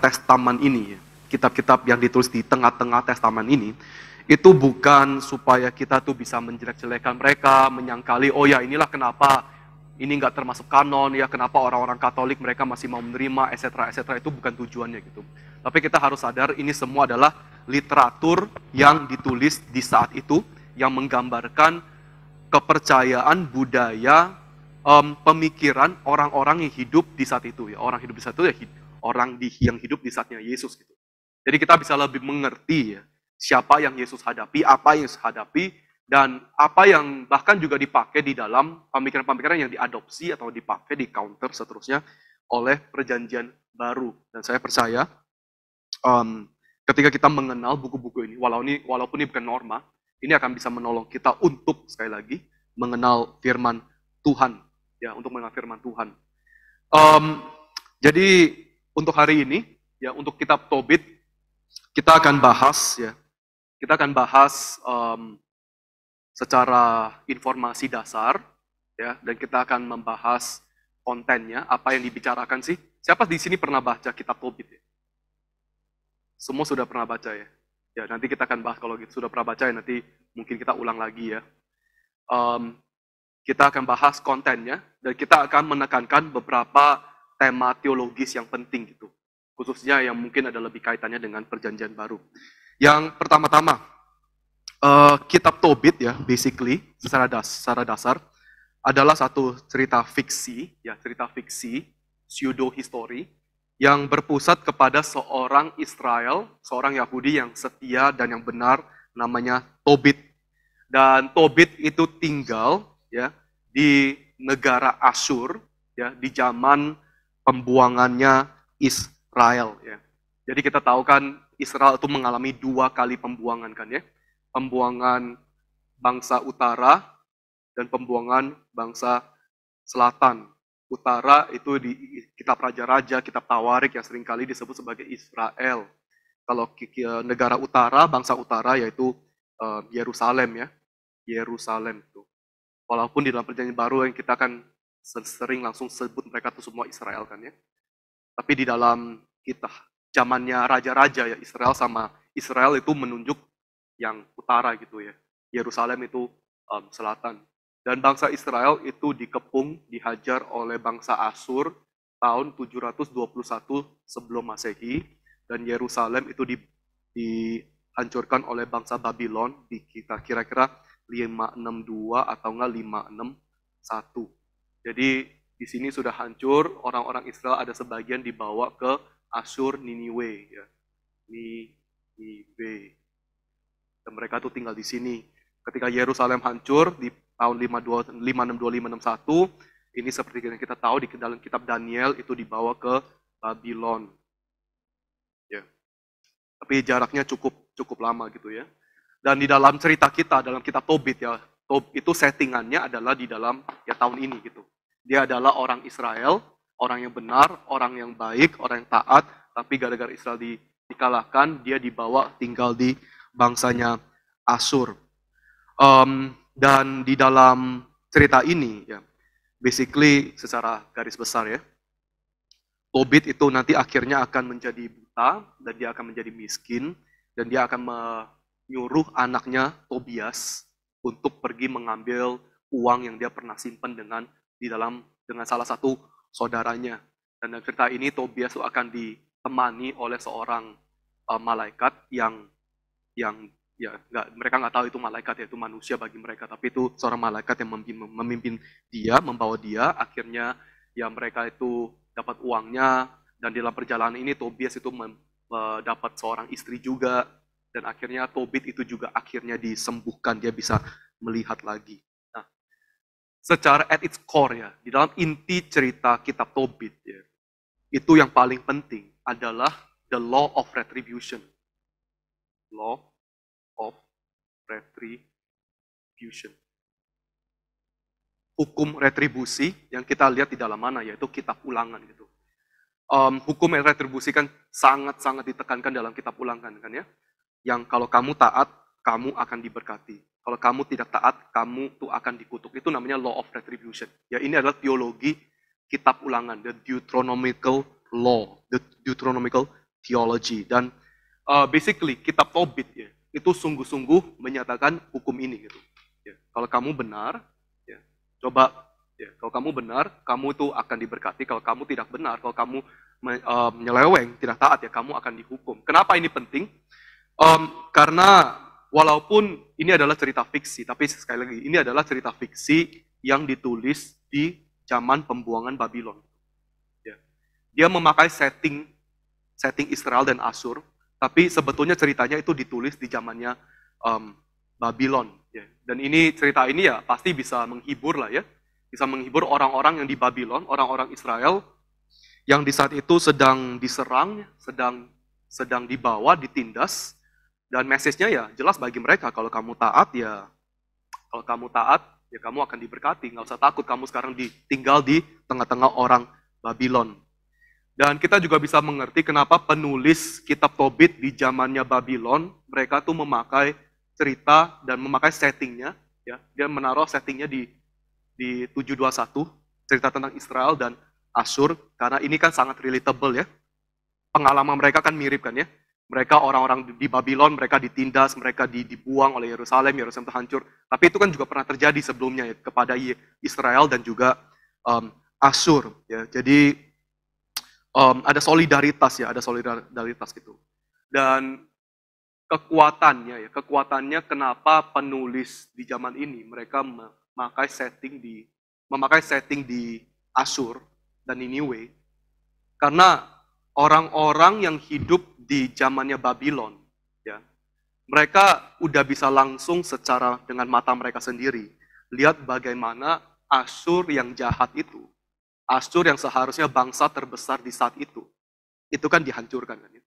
testamen ini, kitab-kitab yang ditulis di tengah-tengah testamen ini, itu bukan supaya kita tuh bisa menjelek-jelekan mereka, menyangkali, oh ya inilah kenapa ini nggak termasuk kanon, ya kenapa orang-orang Katolik mereka masih mau menerima, etc. etc. Itu bukan tujuannya gitu. Tapi kita harus sadar ini semua adalah literatur yang ditulis di saat itu, yang menggambarkan kepercayaan, budaya, pemikiran orang-orang yang hidup di saat itu. Ya, orang hidup di saat itu ya yang hidup di saatnya Yesus gitu. Jadi kita bisa lebih mengerti ya, siapa yang Yesus hadapi, apa yang Yesus hadapi, dan apa yang bahkan juga dipakai di dalam pemikiran-pemikiran yang diadopsi atau dipakai di counter seterusnya oleh perjanjian baru. Dan saya percaya ketika kita mengenal buku-buku ini, walaupun ini bukan norma, ini akan bisa menolong kita untuk sekali lagi mengenal firman Tuhan, ya, untuk mengenal firman Tuhan. Jadi untuk hari ini, ya, untuk kitab Tobit kita akan bahas, ya, kita akan bahas secara informasi dasar, ya, dan kita akan membahas kontennya, apa yang dibicarakan sih. Siapa di sini pernah baca kitab Tobit? Ya? Semua sudah pernah baca ya? Ya, nanti kita akan bahas kalau gitu sudah pernah baca ya, nanti mungkin kita ulang lagi ya. Kita akan bahas kontennya, dan kita akan menekankan beberapa tema teologis yang penting gitu. Khususnya yang mungkin ada lebih kaitannya dengan perjanjian baru. Yang pertama-tama, kitab Tobit ya, basically secara dasar adalah satu cerita fiksi, ya, cerita fiksi, pseudo history yang berpusat kepada seorang Israel, seorang Yahudi yang setia dan yang benar, namanya Tobit. Dan Tobit itu tinggal ya di negara Asyur, ya, di zaman pembuangannya Israel ya. Jadi kita tahu kan Israel itu mengalami 2 kali pembuangan kan ya. Pembuangan bangsa utara dan pembuangan bangsa selatan. Utara itu di kitab Raja-Raja, kitab Tawarik yang seringkali disebut sebagai Israel. Kalau negara utara, bangsa utara yaitu Yerusalem ya. Yerusalem itu. Walaupun di dalam perjanjian baru yang kita akan sering langsung sebut mereka itu semua Israel kan ya. Tapi di dalam kita zamannya raja-raja ya, Israel itu menunjuk yang utara gitu ya. Yerusalem itu selatan. Dan bangsa Israel itu dikepung, dihajar oleh bangsa Asyur tahun 721 sebelum Masehi, dan Yerusalem itu dihancurkan oleh bangsa Babylon di kira-kira 562 atau enggak 561. Jadi di sini sudah hancur, orang-orang Israel ada sebagian dibawa ke Asyur Niniwe ya. Niniwe. Dan mereka tuh tinggal di sini. Ketika Yerusalem hancur di tahun 562-561, ini seperti yang kita tahu di dalam kitab Daniel itu dibawa ke Babylon. Ya. Tapi jaraknya cukup lama gitu ya. Dan di dalam cerita kita, dalam kitab Tobit ya, itu settingannya adalah di dalam ya tahun ini gitu. Dia adalah orang Israel, orang yang benar, orang yang baik, orang yang taat, tapi gara-gara Israel dikalahkan, dia dibawa tinggal di bangsanya Asyur. Dan di dalam cerita ini ya, basically secara garis besar ya, Tobit itu nanti akhirnya akan menjadi buta, dan dia akan menjadi miskin, dan dia akan menyuruh anaknya Tobias untuk pergi mengambil uang yang dia pernah simpan dengan salah satu saudaranya. Dan dalam cerita ini Tobias itu akan ditemani oleh seorang malaikat yang ya mereka nggak tahu itu malaikat, yaitu manusia bagi mereka, tapi itu seorang malaikat yang memimpin dia, membawa dia. Akhirnya ya mereka itu dapat uangnya, dan di dalam perjalanan ini Tobias itu dapat seorang istri juga, dan akhirnya Tobit itu juga akhirnya disembuhkan, dia bisa melihat lagi. Nah, secara at its core ya, di dalam inti cerita kitab Tobit ya, itu yang paling penting adalah the law of retribution. Law of retribution. Hukum retribusi yang kita lihat di dalam mana, yaitu kitab Ulangan gitu. Hukum retribusi kan sangat-sangat ditekankan dalam kitab Ulangan kan ya. Yang kalau kamu taat, kamu akan diberkati. Kalau kamu tidak taat, kamu tuh akan dikutuk. Itu namanya law of retribution. Ya, ini adalah teologi kitab Ulangan, the Deuteronomical law, the Deuteronomical theology. Dan basically kitab Tobit ya, itu sungguh-sungguh menyatakan hukum ini gitu. Ya, kalau kamu benar, ya, coba ya, kalau kamu benar, kamu itu akan diberkati. Kalau kamu tidak benar, kalau kamu menyeleweng, tidak taat ya, kamu akan dihukum. Kenapa ini penting? Karena walaupun ini adalah cerita fiksi, tapi sekali lagi ini adalah cerita fiksi yang ditulis di zaman pembuangan Babylon. Ya. Dia memakai setting Israel dan Asyur, tapi sebetulnya ceritanya itu ditulis di zamannya Babylon. Ya. Dan ini cerita ini ya pasti bisa menghibur lah ya, bisa menghibur orang-orang yang di Babylon, orang-orang Israel yang di saat itu sedang diserang, sedang dibawa, ditindas. Dan message-nya ya jelas bagi mereka, kalau kamu taat ya kamu akan diberkati. Nggak usah takut, kamu sekarang tinggal di tengah-tengah orang Babylon. Dan kita juga bisa mengerti kenapa penulis kitab Tobit di zamannya Babylon, mereka tuh memakai cerita dan memakai settingnya, ya. Dia menaruh settingnya di 721, cerita tentang Israel dan Asyur, karena ini kan sangat relatable ya. Pengalaman mereka kan mirip kan ya. Mereka orang-orang di Babylon, mereka ditindas, mereka dibuang oleh Yerusalem itu hancur. Tapi itu kan juga pernah terjadi sebelumnya ya, kepada Israel dan juga Asyur. Ya. Jadi ada solidaritas ya, ada solidaritas gitu. Dan kekuatannya kenapa penulis di zaman ini mereka memakai setting di Asyur dan Niniwe, karena orang-orang yang hidup di zamannya Babylon, ya, mereka udah bisa langsung secara dengan mata mereka sendiri lihat bagaimana Asyur yang jahat itu, Asyur yang seharusnya bangsa terbesar di saat itu kan dihancurkan kan ya.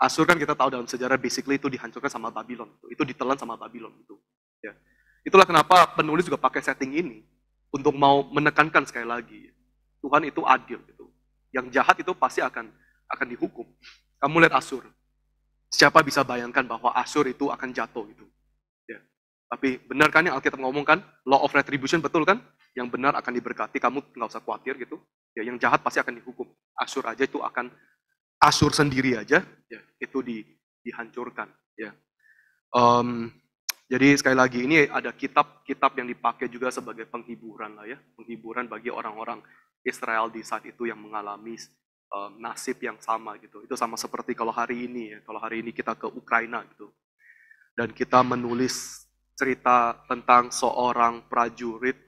Asyur kan kita tahu dalam sejarah basically itu dihancurkan sama Babylon, itu ditelan sama Babylon itu. Ya. Itulah kenapa penulis juga pakai setting ini untuk mau menekankan sekali lagi Tuhan itu adil gitu. Yang jahat itu pasti akan dihukum. Kamu lihat Asyur. Siapa bisa bayangkan bahwa Asyur itu akan jatuh gitu. Ya. Tapi benar kan yang Alkitab ngomong kan? Law of retribution, betul kan? Yang benar akan diberkati, kamu nggak usah khawatir gitu. Ya, yang jahat pasti akan dihukum. Asyur aja itu Asyur sendiri aja, ya, itu dihancurkan. Ya. Jadi sekali lagi ini ada kitab yang dipakai juga sebagai penghiburan lah ya. Penghiburan bagi orang-orang Israel di saat itu yang mengalami nasib yang sama gitu. Itu sama seperti kalau hari ini ya. Kalau hari ini kita ke Ukraina gitu. Dan kita menulis cerita tentang seorang prajurit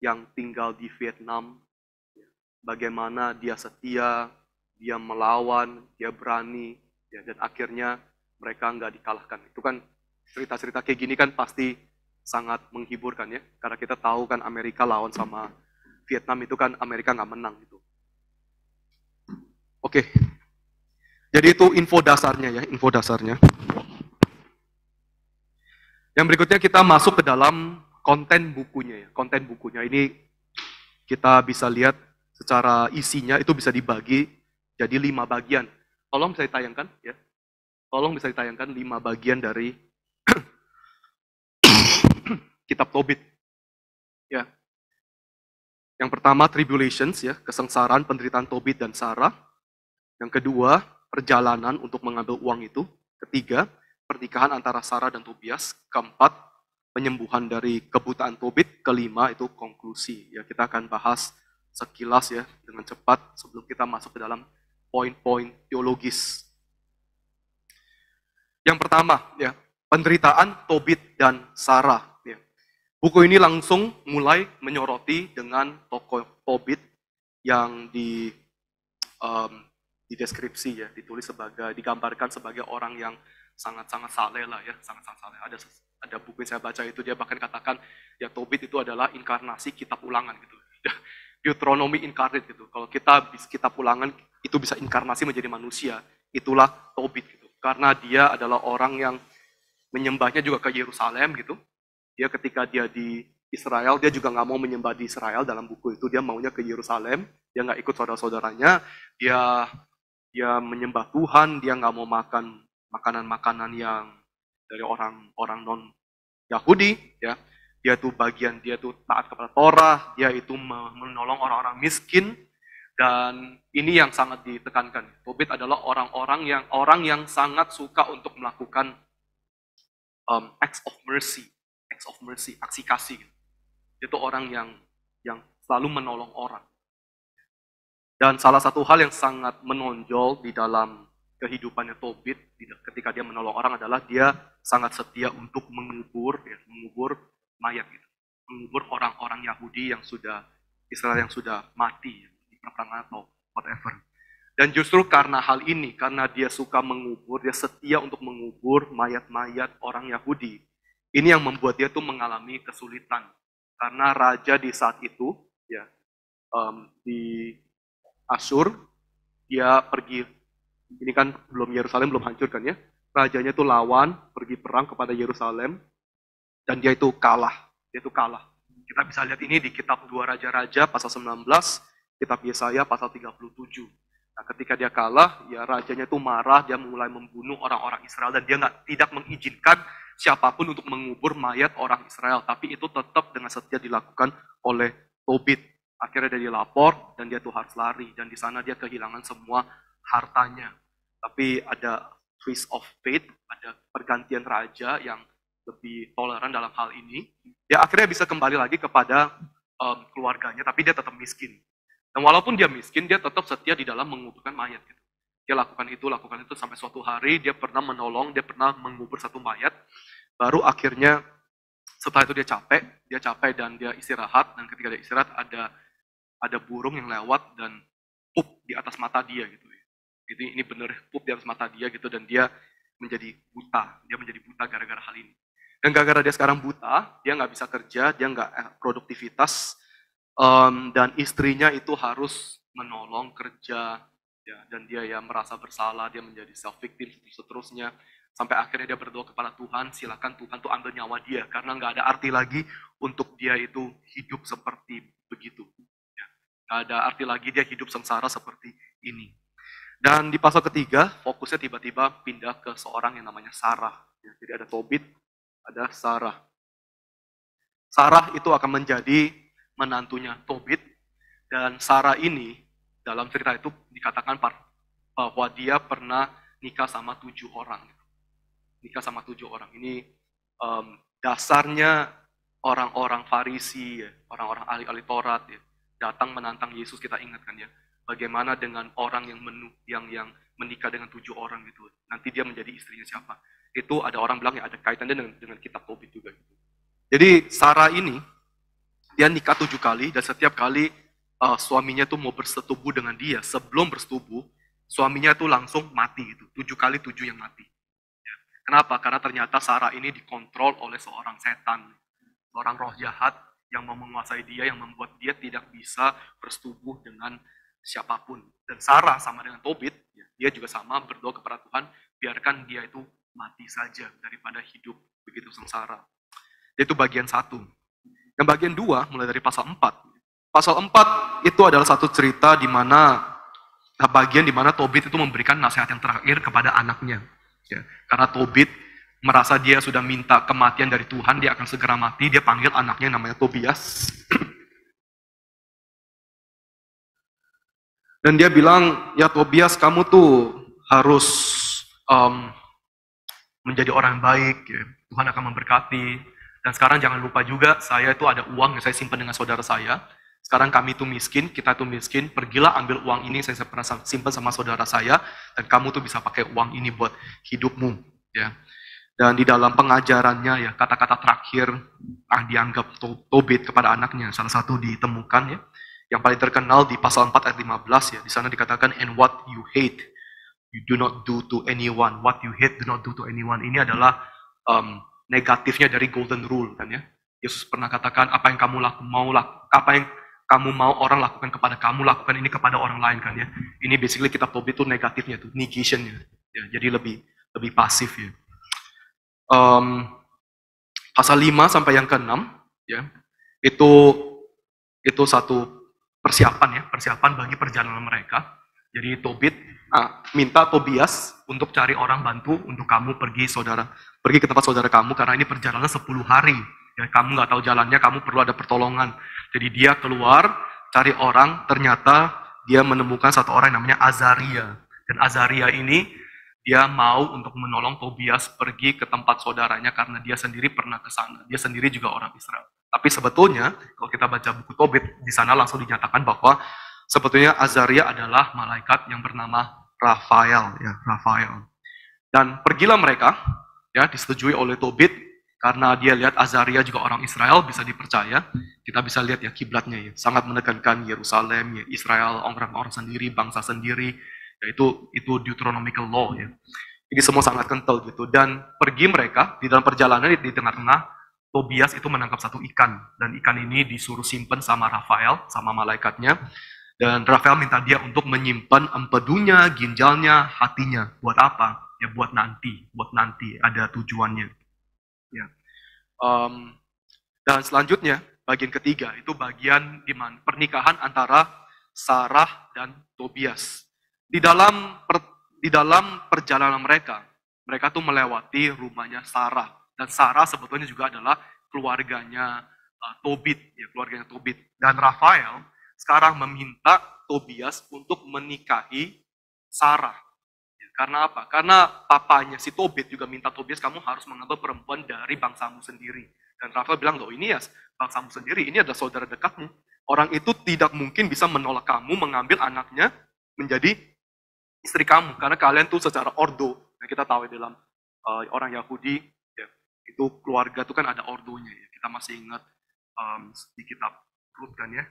yang tinggal di Vietnam. Bagaimana dia setia, dia melawan, dia berani, ya, dan akhirnya mereka nggak dikalahkan. Itu kan cerita-cerita kayak gini kan pasti sangat menghiburkan ya. Karena kita tahu kan Amerika lawan sama Vietnam itu kan Amerika nggak menang gitu. Oke, jadi itu info dasarnya ya, info dasarnya. Yang berikutnya kita masuk ke dalam konten bukunya ya. Konten bukunya ini kita bisa lihat secara isinya itu bisa dibagi jadi 5 bagian. Tolong bisa ditayangkan ya. Tolong bisa ditayangkan 5 bagian dari kitab Tobit. Ya. Yang pertama tribulations ya, kesengsaraan penderitaan Tobit dan Sarah. Yang kedua, perjalanan untuk mengambil uang itu. Ketiga, pernikahan antara Sarah dan Tobias. Keempat, penyembuhan dari kebutaan Tobit. Kelima, itu konklusi. Ya, kita akan bahas sekilas ya dengan cepat sebelum kita masuk ke dalam poin-poin teologis. Yang pertama, ya, penderitaan Tobit dan Sarah. Ya. Buku ini langsung mulai menyoroti dengan tokoh Tobit yang deskripsi ya, ditulis digambarkan sebagai orang yang sangat-sangat saleh lah ya, sangat-sangat saleh. Ada buku yang saya baca itu dia bahkan katakan ya Tobit itu adalah inkarnasi kitab ulangan gitu. Deuteronomy incarnate gitu. Kalau kitab ulangan itu bisa inkarnasi menjadi manusia, itulah Tobit gitu. Karena dia adalah orang yang menyembahnya juga ke Yerusalem gitu. Dia ketika dia di Israel, dia juga nggak mau menyembah di Israel dalam buku itu. Dia maunya ke Yerusalem, dia nggak ikut saudara-saudaranya. Dia menyembah Tuhan, dia nggak mau makan makanan-makanan yang dari orang non Yahudi, ya. Dia tuh taat kepada Torah, dia itu menolong orang-orang miskin, Dan ini yang sangat ditekankan. Tobit adalah orang yang sangat suka untuk melakukan acts of mercy, aksi kasih. Itu orang yang selalu menolong orang. Dan salah satu hal yang sangat menonjol di dalam kehidupannya Tobit ketika dia menolong orang adalah dia sangat setia untuk mengubur mayat, gitu. Mengubur orang-orang Yahudi yang sudah Israel yang sudah mati di peperangan atau whatever. Dan justru karena hal ini, karena dia suka mengubur, dia setia untuk mengubur mayat-mayat orang Yahudi, ini yang membuat dia tuh mengalami kesulitan. Karena raja di saat itu, ya, di Asyur, dia pergi, ini kan Yerusalem belum hancur kan ya, rajanya tuh lawan, pergi perang kepada Yerusalem, dan dia itu kalah. Kita bisa lihat ini di kitab 2 Raja-Raja pasal 19, kitab Yesaya pasal 37. Nah, ketika dia kalah, ya rajanya itu marah, dia mulai membunuh orang-orang Israel, dan dia tidak mengizinkan siapapun untuk mengubur mayat orang Israel, tapi itu tetap dengan setia dilakukan oleh Tobit. Akhirnya dia dilapor, dan dia tuh harus lari, dan di sana dia kehilangan semua hartanya. Tapi ada twist of fate, ada pergantian raja yang lebih toleran dalam hal ini. Dia akhirnya bisa kembali lagi kepada keluarganya, tapi dia tetap miskin. Dan walaupun dia miskin, dia tetap setia di dalam menguburkan mayat. Gitu. Dia lakukan itu sampai suatu hari dia pernah mengubur satu mayat. Baru akhirnya setelah itu dia capek dan dia istirahat. Dan ketika dia istirahat ada burung yang lewat dan pup di atas mata dia gitu. Jadi ini benar pup di atas mata dia gitu, dan dia menjadi buta. Dia menjadi buta gara-gara hal ini. Dan gara-gara dia sekarang buta, dia nggak bisa kerja, dia nggak produktivitas, dan istrinya itu harus menolong kerja, ya, dan dia ya merasa bersalah, dia menjadi self victim seterusnya, sampai akhirnya dia berdoa kepada Tuhan, silakan Tuhan tuh ambil nyawa dia, karena nggak ada arti lagi untuk dia itu hidup seperti begitu. Ya, nggak ada arti lagi dia hidup sengsara seperti ini. Dan di pasal ketiga, fokusnya tiba-tiba pindah ke seorang yang namanya Sarah. Ya, jadi ada Tobit, ada Sarah. Sarah itu akan menjadi menantunya Tobit, dan Sarah ini dalam cerita itu dikatakan bahwa dia pernah nikah sama 7 orang. Ini dasarnya orang-orang Farisi, ya, orang-orang ahli-ahli Taurat, ya, datang menantang Yesus. Kita ingat kan ya, bagaimana dengan orang yang menikah dengan 7 orang gitu. Nanti dia menjadi istrinya siapa? Itu ada orang bilang ya ada kaitannya dengan kitab Tobit juga. Gitu. Jadi Sarah ini dia nikah 7 kali, dan setiap kali suaminya tuh mau bersetubuh dengan dia, sebelum bersetubuh suaminya tuh langsung mati gitu. 7 kali 7 yang mati. Ya. Kenapa? Karena ternyata Sarah ini dikontrol oleh seorang setan, seorang roh jahat yang mau menguasai dia, yang membuat dia tidak bisa bersetubuh dengan siapapun. Dan Sarah sama dengan Tobit, ya, dia juga sama berdoa kepada Tuhan, biarkan dia itu mati saja daripada hidup begitu sengsara. Itu bagian 1. Yang bagian 2, mulai dari pasal 4. Pasal 4 itu adalah satu cerita di mana bagian di mana Tobit itu memberikan nasihat yang terakhir kepada anaknya. Ya, karena Tobit merasa dia sudah minta kematian dari Tuhan, dia akan segera mati, dia panggil anaknya yang namanya Tobias. Dan dia bilang, ya Tobias, kamu tuh harus menjadi orang yang baik, ya. Tuhan akan memberkati. Dan sekarang jangan lupa juga, saya itu ada uang yang saya simpan dengan saudara saya. Sekarang kami itu miskin, kita itu miskin, pergilah ambil uang ini, saya pernah simpan sama saudara saya, dan kamu tuh bisa pakai uang ini buat hidupmu. Ya. Dan di dalam pengajarannya, ya, kata-kata terakhir dianggap Tobit kepada anaknya, salah satu ditemukan, ya. Yang paling terkenal di pasal 4 ayat 15, ya, di sana dikatakan, and what you hate, you do not do to anyone. What you hate, do not do to anyone. Ini adalah negatifnya dari golden rule, kan ya. Yesus pernah katakan, apa yang kamu mau orang lakukan kepada kamu, lakukan ini kepada orang lain, kan ya. Ini basically kitab Tobit itu negatifnya, tuh negationnya. Ya, jadi lebih pasif, ya. Pasal 5 sampai yang ke-6, ya, itu satu persiapan bagi perjalanan mereka. Jadi Tobit minta Tobias untuk cari orang bantu untuk kamu pergi ke tempat saudara kamu, karena ini perjalanan 10 hari. Ya, kamu nggak tahu jalannya, kamu perlu ada pertolongan. Jadi dia keluar cari orang, ternyata dia menemukan satu orang yang namanya Azaria. Dan Azaria ini dia mau untuk menolong Tobias pergi ke tempat saudaranya karena dia sendiri pernah ke sana. Dia sendiri juga orang Israel. Tapi sebetulnya kalau kita baca buku Tobit, di sana langsung dinyatakan bahwa sebetulnya Azaria adalah malaikat yang bernama Rafael, ya, Rafael. Dan pergilah mereka, ya, disetujui oleh Tobit karena dia lihat Azaria juga orang Israel, bisa dipercaya. Kita bisa lihat ya kiblatnya ya, sangat menekankan Yerusalem, ya, Israel, orang-orang sendiri, bangsa sendiri, yaitu itu Deuteronomical law ya. Jadi semua sangat kental gitu. Dan pergi mereka di dalam perjalanan di tengah-tengah Tobias itu menangkap satu ikan, dan ikan ini disuruh simpen sama Rafael, sama malaikatnya. Dan Rafael minta dia untuk menyimpan empedunya, ginjalnya, hatinya. Buat apa? Ya buat nanti ada tujuannya. Ya. Dan selanjutnya bagian ketiga itu bagian di mana pernikahan antara Sarah dan Tobias. Di dalam perjalanan mereka tuh melewati rumahnya Sarah. Dan Sarah sebetulnya juga adalah keluarganya Tobit, ya, keluarganya Tobit. Dan Rafael sekarang meminta Tobias untuk menikahi Sarah. Ya, karena apa? Karena papanya si Tobit juga minta Tobias, kamu harus mengambil perempuan dari bangsamu sendiri. Dan Rafael bilang, loh ini ya bangsamu sendiri, ini adalah saudara dekatmu. Orang itu tidak mungkin bisa menolak kamu mengambil anaknya menjadi istri kamu. Karena kalian tuh secara ordo, yang kita tahu dalam orang Yahudi, ya, itu keluarga tuh kan ada ordonya. Ya. Kita masih ingat di kitab Rut kan ya.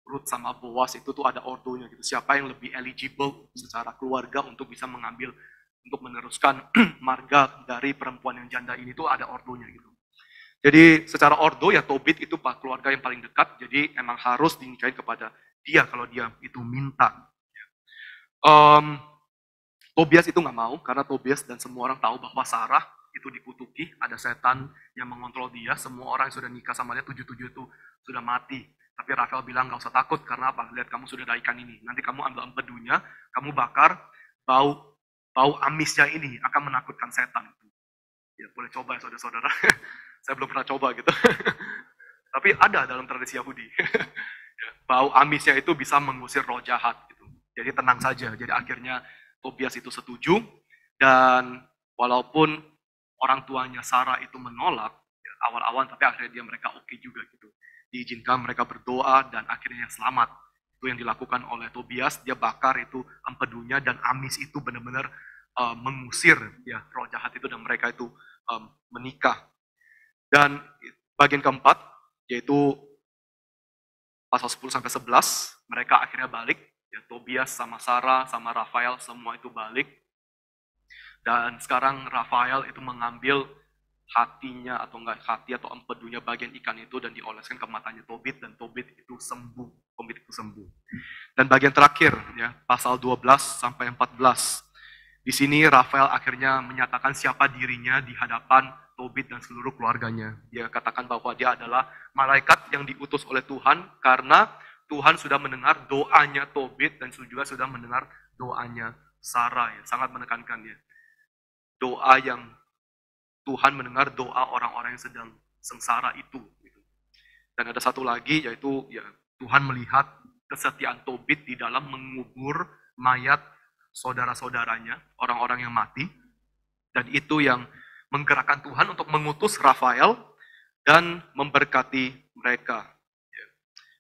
Rut sama Boas itu tuh ada ordonya gitu. Siapa yang lebih eligible secara keluarga untuk bisa mengambil, untuk meneruskan marga dari perempuan yang janda ini tuh ada ordonya gitu. Jadi secara ordo ya Tobit itu keluarga yang paling dekat, jadi emang harus dinikahin kepada dia kalau dia itu minta. Tobias itu nggak mau karena Tobias dan semua orang tahu bahwa Sarah itu dikutuki, ada setan yang mengontrol dia, semua orang yang sudah nikah sama dia 7 itu sudah mati. Tapi Rafael bilang nggak usah takut, karena apa? Lihat kamu sudah ada ikan ini, nanti kamu ambil empedunya, kamu bakar, bau amisnya ini akan menakutkan setan. Ya boleh coba ya saudara-saudara, saya belum pernah coba gitu. Tapi ada dalam tradisi Yahudi. Bau amisnya itu bisa mengusir roh jahat gitu. Jadi tenang saja, jadi akhirnya Tobias itu setuju, dan walaupun orang tuanya Sarah itu menolak ya, awal-awal, tapi akhirnya mereka oke juga gitu. Diizinkan mereka berdoa dan akhirnya selamat. Itu yang dilakukan oleh Tobias, dia bakar itu empedunya dan amis itu benar-benar mengusir ya roh jahat itu, dan mereka itu menikah. Dan bagian keempat yaitu pasal 10 sampai 11, mereka akhirnya balik. Ya, Tobias sama Sarah sama Rafael semua itu balik. Dan sekarang Rafael itu mengambil hatinya atau enggak hati atau empedunya bagian ikan itu dan dioleskan ke matanya Tobit, dan Tobit itu sembuh. Tobit itu sembuh. Dan bagian terakhir ya, pasal 12 sampai 14. Di sini Rafael akhirnya menyatakan siapa dirinya di hadapan Tobit dan seluruh keluarganya. Dia katakan bahwa dia adalah malaikat yang diutus oleh Tuhan karena Tuhan sudah mendengar doanya Tobit dan juga sudah mendengar doanya Sarah. Ya. Sangat menekankan ya. Doa yang Tuhan mendengar doa orang-orang yang sedang sengsara itu. Gitu. Dan ada satu lagi yaitu ya Tuhan melihat kesetiaan Tobit di dalam mengubur mayat saudara-saudaranya, orang-orang yang mati. Dan itu yang menggerakkan Tuhan untuk mengutus Rafael dan memberkati mereka.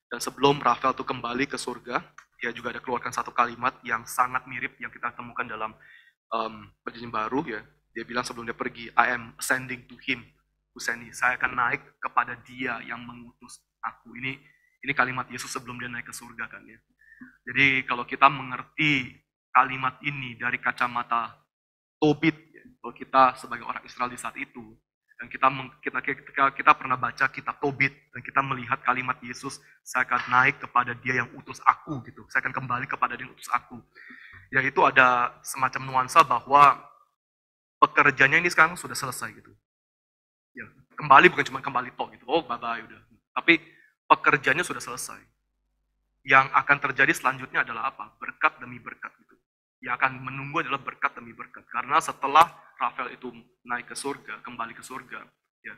Dan sebelum Rafael itu kembali ke surga, dia juga ada keluarkan satu kalimat yang sangat mirip yang kita temukan dalam perjanjian baru ya. Dia bilang sebelum dia pergi, I am ascending to him who sent me. Saya akan naik kepada dia yang mengutus aku. Ini kalimat Yesus sebelum dia naik ke surga kan ya. Jadi kalau kita mengerti kalimat ini dari kacamata Tobit, ya, kalau kita sebagai orang Israel di saat itu, dan kita pernah baca kitab Tobit, dan kita melihat kalimat Yesus, saya akan naik kepada dia yang utus aku, gitu. Saya akan kembali kepada dia yang utus aku. Ya itu ada semacam nuansa bahwa pekerjaannya ini sekarang sudah selesai gitu. Ya, kembali bukan cuma kembali toh gitu. Oh, bye-bye udah. Tapi pekerjaannya sudah selesai. Yang akan terjadi selanjutnya adalah apa? Berkat demi berkat gitu. Yang akan menunggu adalah berkat demi berkat. Karena setelah Rafael itu naik ke surga, kembali ke surga, ya,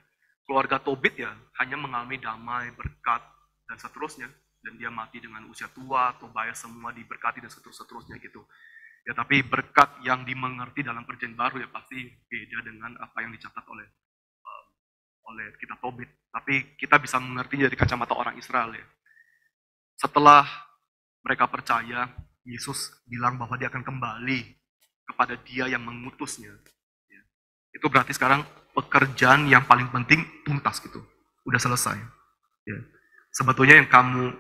keluarga Tobit ya hanya mengalami damai, berkat, dan seterusnya. dan dia mati dengan usia tua, Tobias semua diberkati dan seterusnya gitu. Ya, tapi berkat yang dimengerti dalam perjanjian baru ya pasti beda dengan apa yang dicatat oleh kitab Tobit. Tapi kita bisa mengerti dari kacamata orang Israel ya. Setelah mereka percaya, Yesus bilang bahwa dia akan kembali kepada dia yang mengutusnya. Ya. Itu berarti sekarang pekerjaan yang paling penting tuntas gitu. Udah selesai. Ya. Sebetulnya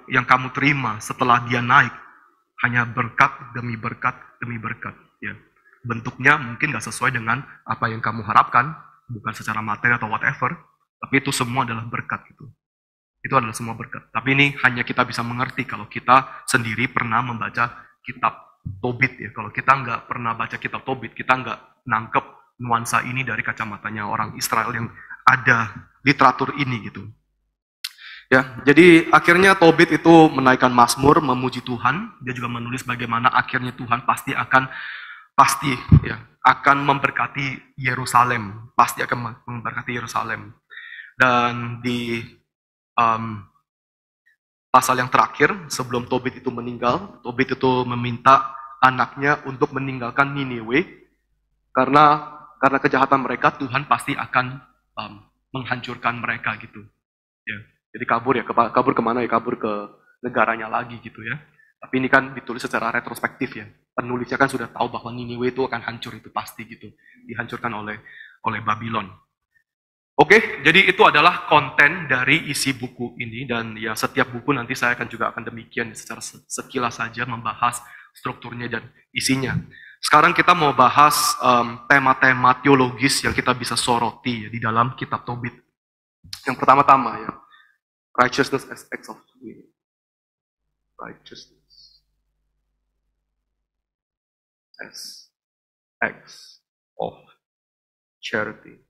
yang kamu terima setelah dia naik hanya berkat demi berkat demi berkat. Ya. Bentuknya mungkin gak sesuai dengan apa yang kamu harapkan, bukan secara materi atau whatever, tapi itu semua adalah berkat gitu. Itu adalah semua berkat. Tapi ini hanya kita bisa mengerti kalau kita sendiri pernah membaca kitab Tobit ya. Kalau kita nggak pernah baca kitab Tobit, kita nggak nangkep nuansa ini dari kacamatanya orang Israel yang ada literatur ini gitu. Ya, jadi akhirnya Tobit itu menaikkan mazmur, memuji Tuhan. Dia juga menulis bagaimana akhirnya Tuhan pasti akan memberkati Yerusalem, pasti akan memberkati Yerusalem. Dan di pasal yang terakhir sebelum Tobit itu meninggal, Tobit itu meminta anaknya untuk meninggalkan Niniwe karena kejahatan mereka Tuhan pasti akan menghancurkan mereka gitu. Ya. Jadi kabur kemana ya? Kabur ke negaranya lagi gitu ya. Tapi ini kan ditulis secara retrospektif ya. Penulisnya kan sudah tahu bahwa Niniwe itu akan hancur, itu pasti gitu. Dihancurkan oleh Babylon. Oke, jadi itu adalah konten dari isi buku ini, dan ya setiap buku nanti saya juga akan demikian secara sekilas saja membahas strukturnya dan isinya. Sekarang kita mau bahas tema-tema teologis yang kita bisa soroti ya, di dalam kitab Tobit. Yang pertama-tama ya, righteousness as acts of righteousness as acts of charity.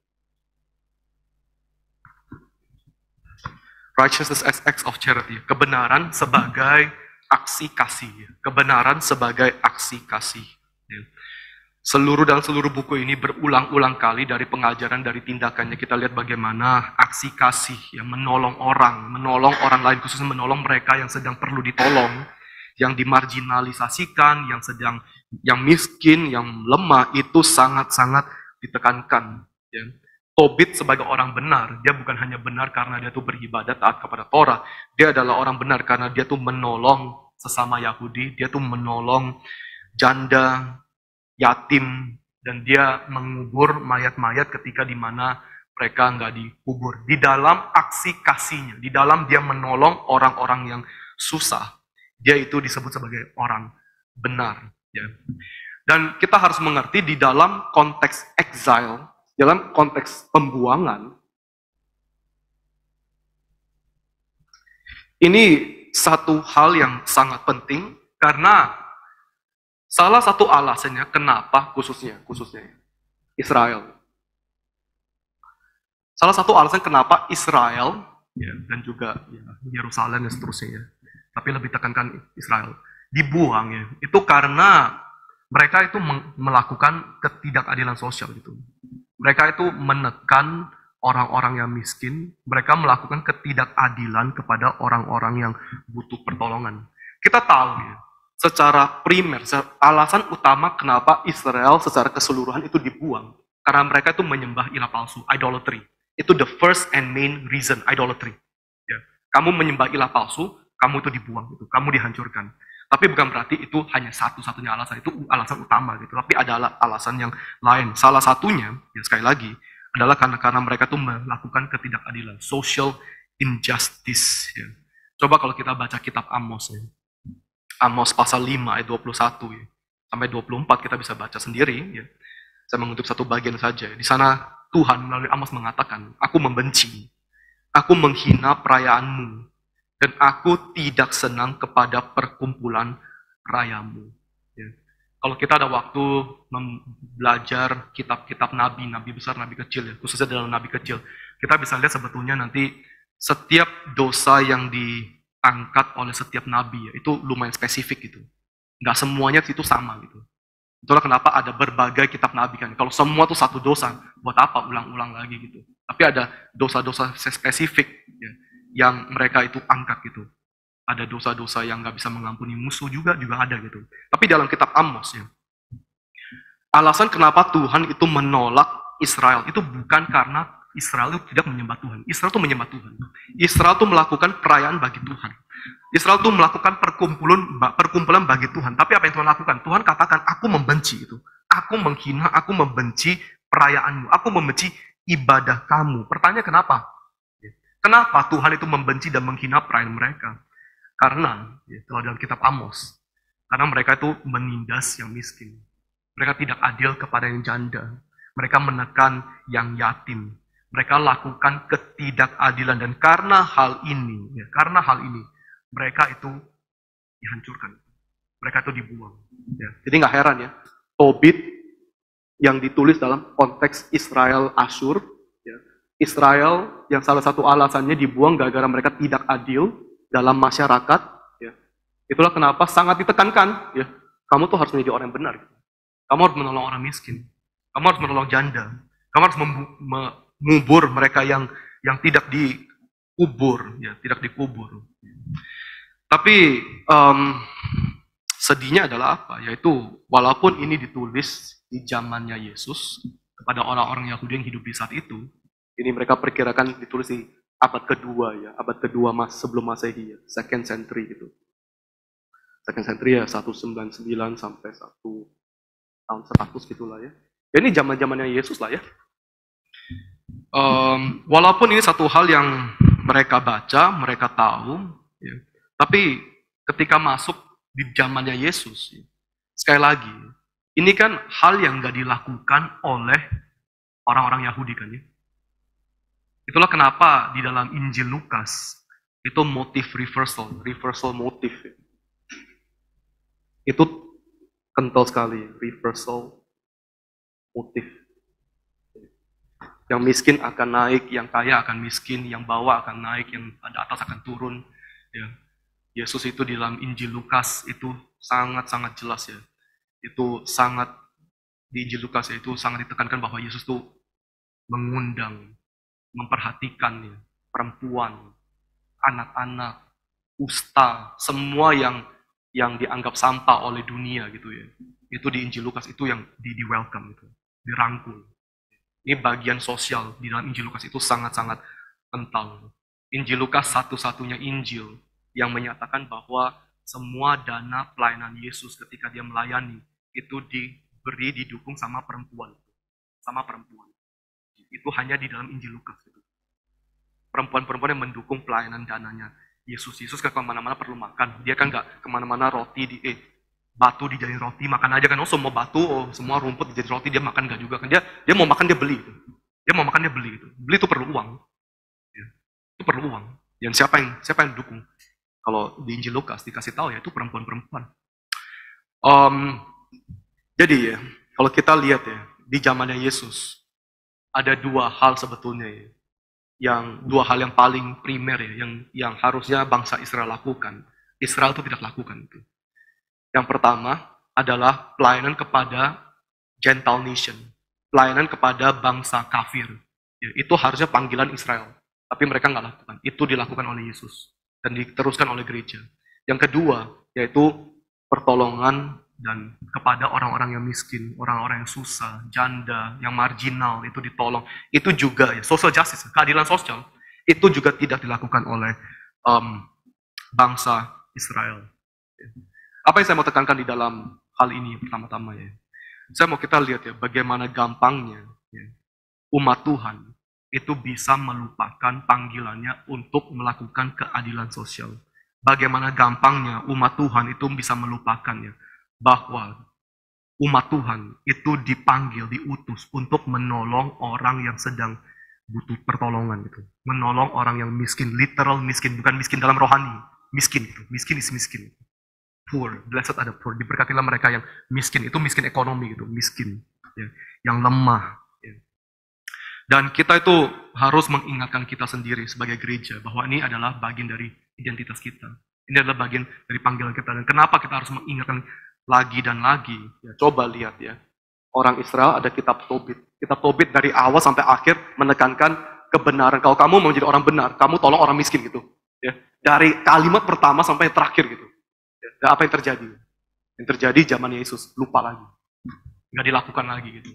Righteousness as acts of charity. Kebenaran sebagai aksi kasih. Kebenaran sebagai aksi kasih. Dalam seluruh buku ini berulang-ulang kali dari pengajaran, dari tindakannya kita lihat bagaimana aksi kasih yang menolong orang lain, khususnya menolong mereka yang sedang perlu ditolong, yang dimarginalisasikan, yang miskin, yang lemah, itu sangat-sangat ditekankan. Ya. Tobit sebagai orang benar, dia bukan hanya benar karena dia tuh beribadat taat kepada Torah, dia adalah orang benar karena dia tuh menolong sesama Yahudi, dia tuh menolong janda, yatim, dan dia mengubur mayat-mayat ketika di mana mereka nggak dikubur. Di dalam aksi kasihnya, di dalam dia menolong orang-orang yang susah, dia itu disebut sebagai orang benar. Ya. Dan kita harus mengerti di dalam konteks exile, dalam konteks pembuangan, ini satu hal yang sangat penting karena salah satu alasannya kenapa khususnya Israel. Salah satu alasan kenapa Israel ya, dan juga ya, Yerusalem dan seterusnya, tapi lebih tekankan Israel dibuang ya, itu karena mereka itu melakukan ketidakadilan sosial gitu. Mereka itu menekan orang-orang yang miskin, mereka melakukan ketidakadilan kepada orang-orang yang butuh pertolongan. Kita tahu ya, secara primer, alasan utama kenapa Israel secara keseluruhan itu dibuang, karena mereka itu menyembah ilah palsu, idolatry. Itu the first and main reason, idolatry. Ya. Kamu menyembah ilah palsu, kamu itu dibuang, gitu. Kamu dihancurkan. Tapi bukan berarti itu hanya satu-satunya alasan, itu alasan utama gitu. Tapi ada alasan yang lain. Salah satunya, ya sekali lagi, adalah karena mereka tuh melakukan ketidakadilan, social injustice. Ya. Coba kalau kita baca kitab Amos, ya. Amos pasal 5 ayat 21 ya. Sampai 24 kita bisa baca sendiri. Ya. Saya mengutip satu bagian saja. Di sana Tuhan melalui Amos mengatakan, aku membenci, aku menghina perayaanmu, dan aku tidak senang kepada perkumpulan rayamu. Ya. Kalau kita ada waktu belajar kitab-kitab nabi besar, nabi kecil, ya, khususnya dalam nabi kecil, kita bisa lihat sebetulnya nanti setiap dosa yang diangkat oleh setiap nabi, ya, itu lumayan spesifik gitu. Nggak semuanya itu sama gitu. Itulah kenapa ada berbagai kitab nabi kan. Kalau semua tuh satu dosa, buat apa ulang-ulang lagi gitu. Tapi ada dosa-dosa spesifik, ya, yang mereka itu angkat gitu. ada dosa-dosa yang nggak bisa mengampuni musuh juga ada gitu. Tapi dalam kitab Amos ya, alasan kenapa Tuhan itu menolak Israel itu bukan karena Israel itu tidak menyembah Tuhan. Israel itu menyembah Tuhan. Israel itu melakukan perayaan bagi Tuhan. Israel itu melakukan perkumpulan bagi Tuhan. Tapi apa yang Tuhan lakukan? Tuhan katakan, aku membenci itu. Aku menghina, aku membenci perayaanmu. Aku membenci ibadah kamu. Pertanyaan kenapa? Kenapa Tuhan itu membenci dan menghina perayaan mereka? Karena, kalau dalam kitab Amos, karena mereka itu menindas yang miskin. Mereka tidak adil kepada yang janda. Mereka menekan yang yatim. Mereka lakukan ketidakadilan. Dan karena hal ini, mereka itu dihancurkan. Mereka itu dibuang. Ya. Jadi nggak heran ya, Tobit yang ditulis dalam konteks Israel Asyur, ya. Israel yang salah satu alasannya dibuang gara-gara mereka tidak adil dalam masyarakat. Ya. Itulah kenapa sangat ditekankan, ya, kamu tuh harus menjadi orang yang benar. Kamu harus menolong orang miskin. Kamu harus menolong janda. Kamu harus mengubur mereka yang tidak dikubur, ya, tidak dikubur. Tapi sedihnya adalah apa? Yaitu walaupun ini ditulis di zamannya Yesus kepada orang-orang Yahudi yang hidup di saat itu, ini mereka perkirakan ditulis di abad kedua ya, abad kedua sebelum Masehi ya, second century gitu. Second century ya 199 sampai 1 tahun 100 gitulah ya. Ya ini zaman-zamannya Yesus lah ya. Walaupun ini satu hal yang mereka baca, mereka tahu, ya, tapi ketika masuk di zamannya Yesus, ya, sekali lagi, ini kan hal yang nggak dilakukan oleh orang-orang Yahudi kan ya. Itulah kenapa di dalam Injil Lukas itu motif reversal motif. Ya. Itu kental sekali, reversal motif. Yang miskin akan naik, yang kaya akan miskin, yang bawah akan naik, yang ada atas akan turun. Ya. Yesus itu di dalam Injil Lukas itu sangat-sangat jelas ya. Itu sangat, di Injil Lukas ya, itu sangat ditekankan bahwa Yesus itu mengundang, memperhatikan ya, perempuan, anak-anak, kusta, semua yang dianggap sampah oleh dunia gitu ya. Itu di Injil Lukas itu yang di welcome itu, dirangkul. Ini bagian sosial di dalam Injil Lukas itu sangat-sangat kental. Injil Lukas satu-satunya Injil yang menyatakan bahwa semua dana pelayanan Yesus ketika dia melayani itu didukung sama perempuan. Sama perempuan. Itu hanya di dalam Injil Lukas. Perempuan-perempuan yang mendukung pelayanan dananya Yesus. Yesus kan kemana-mana perlu makan. Dia kan nggak kemana-mana batu dijadiin roti, makan aja kan. Oh semua batu, semua rumput dijadiin roti, dia makan nggak juga kan. Dia mau makan, dia beli. Dia mau makan, dia beli. Beli itu perlu uang. Ya. Itu perlu uang. Dan siapa yang dukung? Kalau di Injil Lukas dikasih tahu ya itu perempuan-perempuan. Jadi ya, kalau kita lihat ya, di zamannya Yesus, ada dua hal sebetulnya ya. Dua hal yang paling primer ya, yang harusnya bangsa Israel lakukan. Israel itu tidak lakukan itu. Yang pertama adalah pelayanan kepada Gentile nation, pelayanan kepada bangsa kafir. Ya, itu harusnya panggilan Israel, tapi mereka nggak lakukan. Itu dilakukan oleh Yesus dan diteruskan oleh gereja. Yang kedua yaitu pertolongan dan kepada orang-orang yang miskin, orang-orang yang susah, janda, yang marginal itu ditolong. Itu juga ya, social justice, keadilan sosial itu juga tidak dilakukan oleh bangsa Israel. Apa yang saya mau tekankan di dalam hal ini pertama-tama ya. Saya mau kita lihat ya bagaimana gampangnya ya, umat Tuhan itu bisa melupakan panggilannya untuk melakukan keadilan sosial. Bagaimana gampangnya umat Tuhan itu bisa melupakannya bahwa umat Tuhan itu dipanggil, diutus untuk menolong orang yang sedang butuh pertolongan gitu. Menolong orang yang miskin, literal miskin, bukan miskin dalam rohani, miskin itu, miskin is miskin. Poor, blessed are the poor, diberkatilah mereka yang miskin, itu miskin ekonomi gitu, miskin, ya, yang lemah. Ya. Dan kita itu harus mengingatkan kita sendiri sebagai gereja bahwa ini adalah bagian dari identitas kita. Ini adalah bagian dari panggilan kita. Dan kenapa kita harus mengingatkan lagi dan lagi? Ya, coba lihat ya, orang Israel ada kitab Tobit. Kitab Tobit dari awal sampai akhir menekankan kebenaran. Kalau kamu mau menjadi orang benar, kamu tolong orang miskin gitu. Ya, dari kalimat pertama sampai terakhir gitu. Ya, dan apa yang terjadi? Yang terjadi zaman Yesus, lupa lagi. Nggak dilakukan lagi gitu.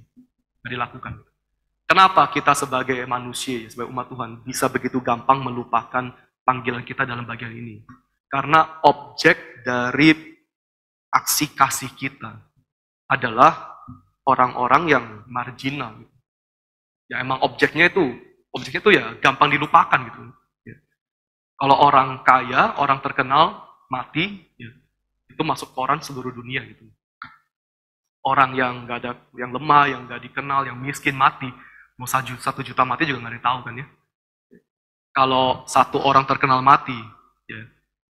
Nggak dilakukan. Kenapa kita sebagai manusia, sebagai umat Tuhan, bisa begitu gampang melupakan panggilan kita dalam bagian ini? Karena objek dari aksi kasih kita adalah orang-orang yang marginal. Ya emang objeknya itu ya gampang dilupakan gitu. Ya. Kalau orang kaya, orang terkenal mati, ya, itu masuk koran seluruh dunia gitu. Orang yang nggak ada, yang lemah, yang nggak dikenal, yang miskin mati, mau 1 juta mati juga nggak ada yang tahu kan ya. Kalau satu orang terkenal mati, ya,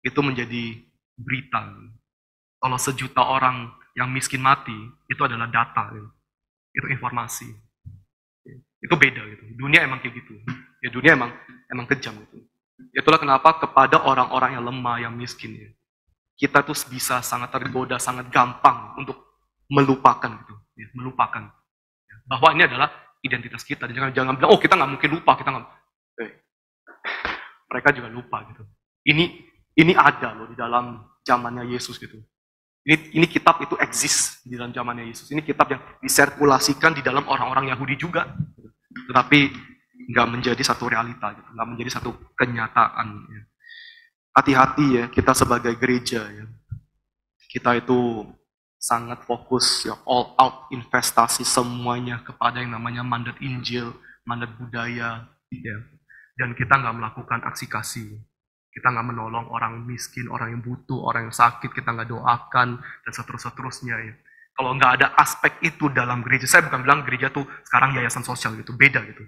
itu menjadi berita. Kalau 1 juta orang yang miskin mati, itu adalah data, ya. Itu informasi. Itu beda gitu. Dunia emang kayak gitu. Ya dunia emang kejam gitu. Itulah kenapa kepada orang-orang yang lemah, yang miskin, ya, kita tuh bisa sangat tergoda, sangat gampang untuk melupakan gitu, ya, melupakan bahwa ini adalah identitas kita. Dan jangan bilang, oh kita nggak mungkin lupa, kita nggak. Mereka juga lupa gitu. Ini ada loh di dalam zamannya Yesus gitu. Ini kitab itu eksis di dalam zamannya Yesus. Ini kitab yang disirkulasikan di dalam orang-orang Yahudi juga. Tetapi nggak menjadi satu realita, gitu. Nggak menjadi satu kenyataan. Ya. Hati-hati ya, kita sebagai gereja ya. Kita itu sangat fokus ya, all out investasi semuanya kepada yang namanya mandat Injil, mandat budaya, ya. Dan kita nggak melakukan aksi kasih. Kita nggak menolong orang miskin, orang yang butuh, orang yang sakit, kita nggak doakan, dan seterusnya ya. Kalau nggak ada aspek itu dalam gereja, saya bukan bilang gereja tuh sekarang yayasan sosial gitu, beda gitu.